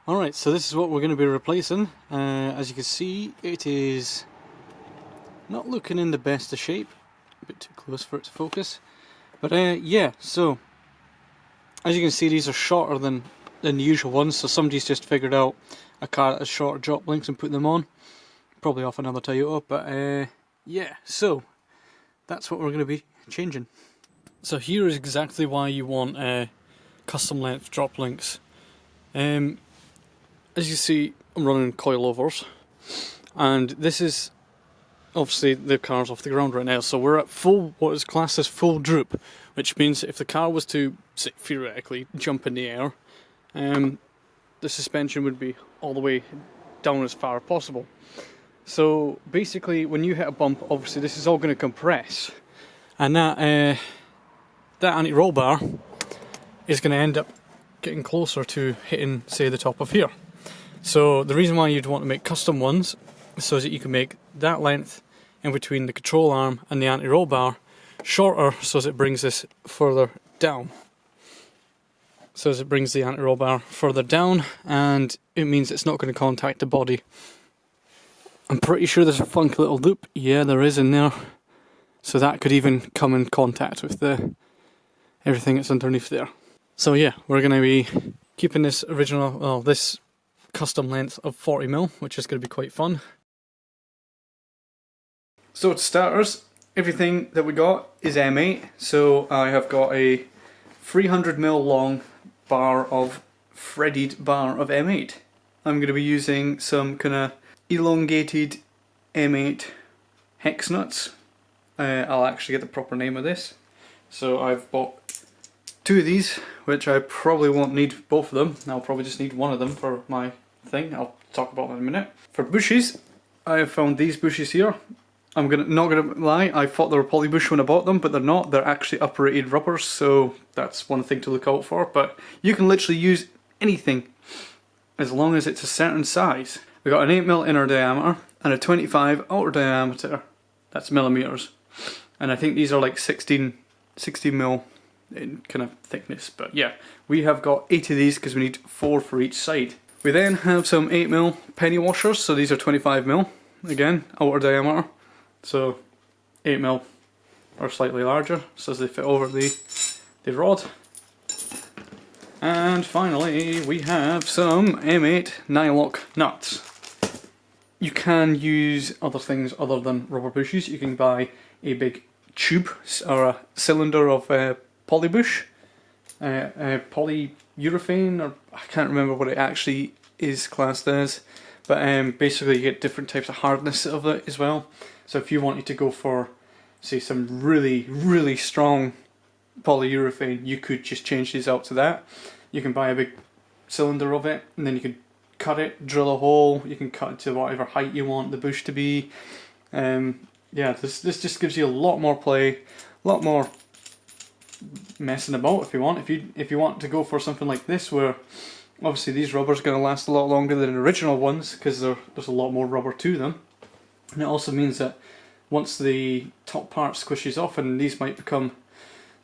Alright, so this is what we're going to be replacing. As you can see, it is not looking in the best of shape. A bit too close for it to focus. But yeah, so as you can see, these are shorter than the usual ones, so somebody's just figured out a car that has shorter drop links and put them on. Probably off another Toyota, but yeah, so that's what we're going to be changing. So here is exactly why you want custom length drop links. As you see, I'm running coilovers, and this is obviously the car's off the ground right now, so we're at full, what is classed as full droop, which means if the car was to, say, theoretically jump in the air, the suspension would be all the way down as far as possible. So basically, when you hit a bump, obviously this is all going to compress, and that anti-roll bar is going to end up getting closer to hitting, say, the top of here. So the reason why you'd want to make custom ones is so that you can make that length in between the control arm and the anti-roll bar shorter, so as it brings this further down. So as it brings the anti-roll bar further down, and it means it's not going to contact the body. I'm pretty sure there's a funky little loop. Yeah, there is in there. So that could even come in contact with everything that's underneath there. So yeah, we're going to be keeping this original, well, this custom length of 40mm, which is going to be quite fun. So to starters, everything that we got is M8. So I have got a 300mm long bar of threaded bar of M8. I'm going to be using some kind of elongated M8 hex nuts. I'll actually get the proper name of this. So I've bought 2 of these, which I probably won't need both of them. I'll probably just need one of them for my thing. I'll talk about them in a minute. For bushes, I have found these bushes here. I'm not gonna lie, I thought they were poly bush when I bought them, but they're not. They're actually uprated rubbers, so that's one thing to look out for. But you can literally use anything as long as it's a certain size. We got an 8mm inner diameter and a 25 outer diameter. That's millimeters. And I think these are like 60mm in kind of thickness. But yeah, we have got 8 of these because we need 4 for each side. We then have some 8mm penny washers, so these are 25mm, again, outer diameter, so 8mm or slightly larger, so as they fit over the rod. And finally we have some M8 Nyloc nuts. You can use other things other than rubber bushes. You can buy a big tube or a cylinder of polybush, polyurethane, or I can't remember what it actually is classed as, but basically you get different types of hardness of it as well. So if you wanted to go for, say, some really strong polyurethane, you could just change these out to that. You can buy a big cylinder of it, and then you could cut it, drill a hole, you can cut it to whatever height you want the bush to be. Yeah, this just gives you a lot more play, a lot more messing about if you want. If you want to go for something like this, where obviously these rubbers are going to last a lot longer than the original ones because there's a lot more rubber to them, and it also means that once the top part squishes off and these might become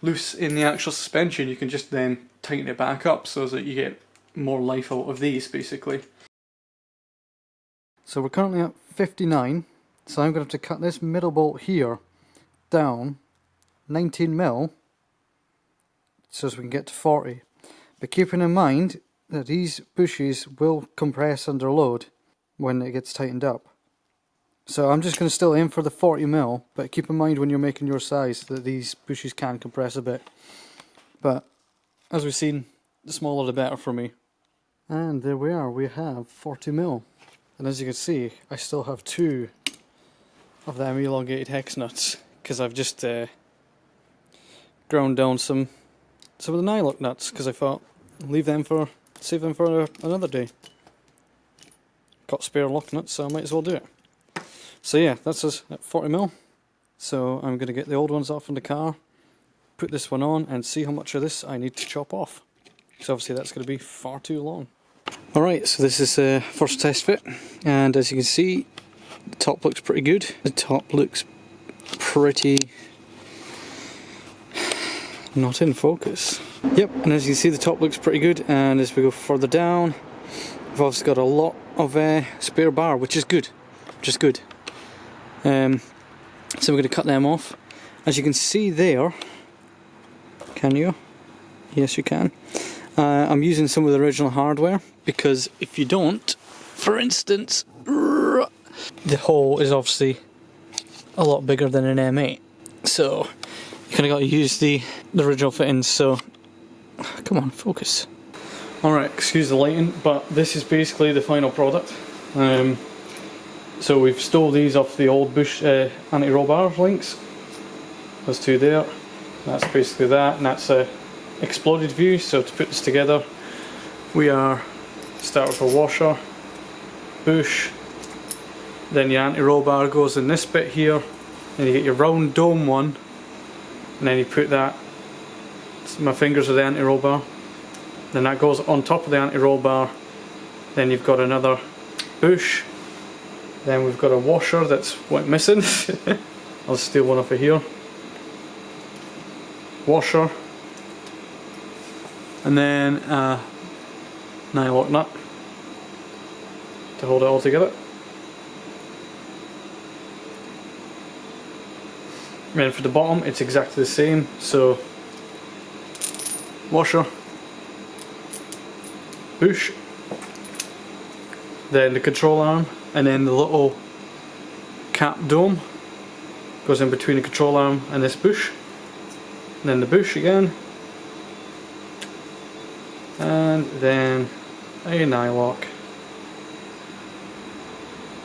loose in the actual suspension, you can just then tighten it back up so that you get more life out of these, basically. So we're currently at 59, so I'm going to have to cut this middle bolt here down 19mm so as we can get to 40. But keeping in mind that these bushes will compress under load when it gets tightened up. So I'm just going to still aim for the 40mm, but keep in mind when you're making your size that these bushes can compress a bit. But as we've seen, the smaller the better for me. And there we are, we have 40mm. And as you can see, I still have 2 of them elongated hex nuts, because I've just ground down some of the Nyloc nuts, because I thought save them for another day. Got spare lock nuts, so I might as well do it. So yeah, that's us at 40mm. So I'm going to get the old ones off in the car, put this one on, and see how much of this I need to chop off. Because obviously that's going to be far too long. Alright, so this is the first test fit, and as you can see, the top looks pretty good. The top looks pretty not in focus. Yep, and as you can see, the top looks pretty good, and as we go further down, I've also got a lot of spare bar, which is good. So we're going to cut them off. As you can see there, can you? Yes, you can. I'm using some of the original hardware because if you don't, for instance, the hole is obviously a lot bigger than an M8, so you kind of got to use the original fittings. So come on, focus. Alright, excuse the lighting, but this is basically the final product. So we've stole these off the old Bush anti-roll bar links. Those two there. That's basically that, and that's a exploded view. So to put this together, we are start with a washer, bush, then your anti-roll bar goes in this bit here, and you get your round dome one, and then you put that, my fingers are the anti-roll bar, then that goes on top of the anti-roll bar, then you've got another bush, then we've got a washer that's went missing. I'll steal one off of here, washer, and then a Nyloc nut to hold it all together. And then for the bottom it's exactly the same, so washer, bush, then the control arm, and then the little cap dome goes in between the control arm and this bush, and then the bush again, and then a Nyloc,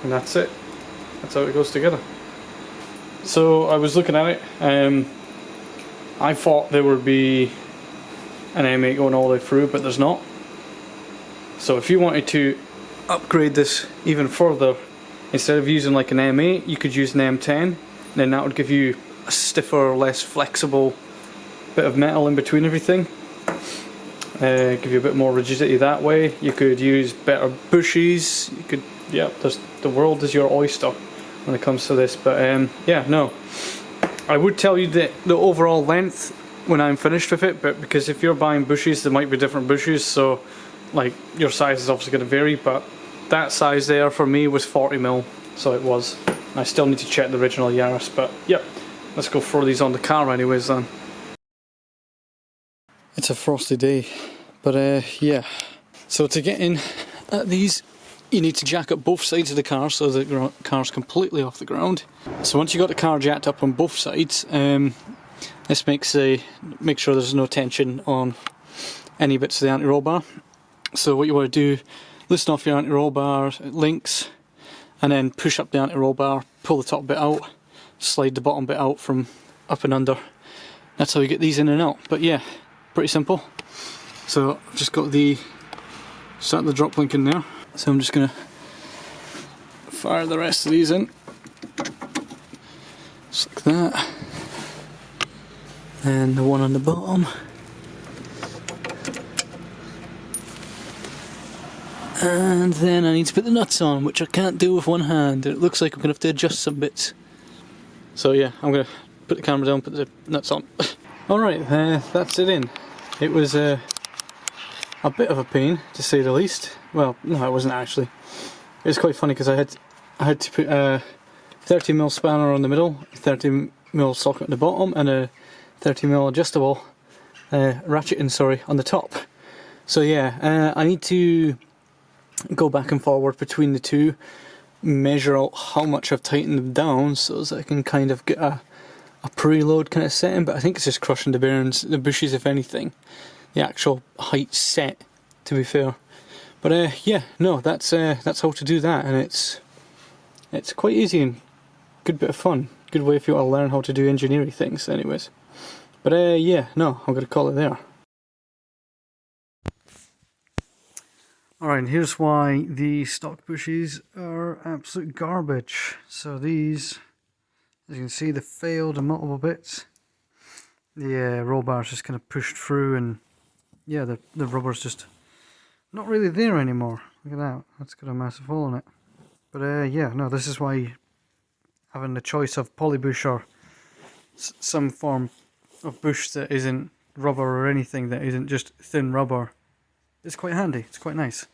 and that's it. That's how it goes together. So I was looking at it, I thought there would be an M8 going all the way through, but there's not. So if you wanted to upgrade this even further, instead of using like an M8, you could use an M10, and then that would give you a stiffer, less flexible bit of metal in between everything. Give you a bit more rigidity that way. You could use better bushes. You could, yeah, the world is your oyster when it comes to this. But yeah, no, I would tell you that the overall length when I'm finished with it, but because if you're buying bushes, there might be different bushes, so like your size is obviously going to vary, but that size there for me was 40mm, so it was. I still need to check the original Yaris, but yep, let's go throw these on the car anyways then. It's a frosty day, but yeah, so to get in at these, you need to jack up both sides of the car so the car's completely off the ground. So once you got the car jacked up on both sides, this make sure there's no tension on any bits of the anti-roll bar. So what you want to do, loosen off your anti-roll bar links, and then push up the anti-roll bar, pull the top bit out, slide the bottom bit out from up and under. That's how you get these in and out. But yeah, pretty simple. So I've just got the start the drop link in there. So I'm just gonna fire the rest of these in, just like that, and the one on the bottom, and then I need to put the nuts on, which I can't do with one hand. It looks like I'm gonna have to adjust some bits. So yeah, I'm gonna put the camera down, put the nuts on. Alright, that's it in. It was a bit of a pain, to say the least. Well, no, it wasn't actually. It was quite funny because I had to put a 30mm spanner on the middle, a 30mm socket on the bottom, and a 30mm adjustable ratcheting, on the top. So yeah, I need to go back and forward between the two, measure out how much I've tightened them down so that I can kind of get a preload kind of setting. But I think it's just crushing the bearings, the bushes if anything. The actual height set, to be fair. But yeah, no, that's how to do that, and it's quite easy and good bit of fun. Good way if you want to learn how to do engineering things, anyways. But yeah, no, I'm gonna call it there. Alright, and here's why the stock bushes are absolute garbage. So these, as you can see, they failed in multiple bits. The roll bar's just kind of pushed through, and yeah, the rubber's just not really there anymore. Look at that, that's got a massive hole in it. But yeah, no, this is why having the choice of polybush or some form of bush that isn't rubber or anything that isn't just thin rubber is quite handy, it's quite nice.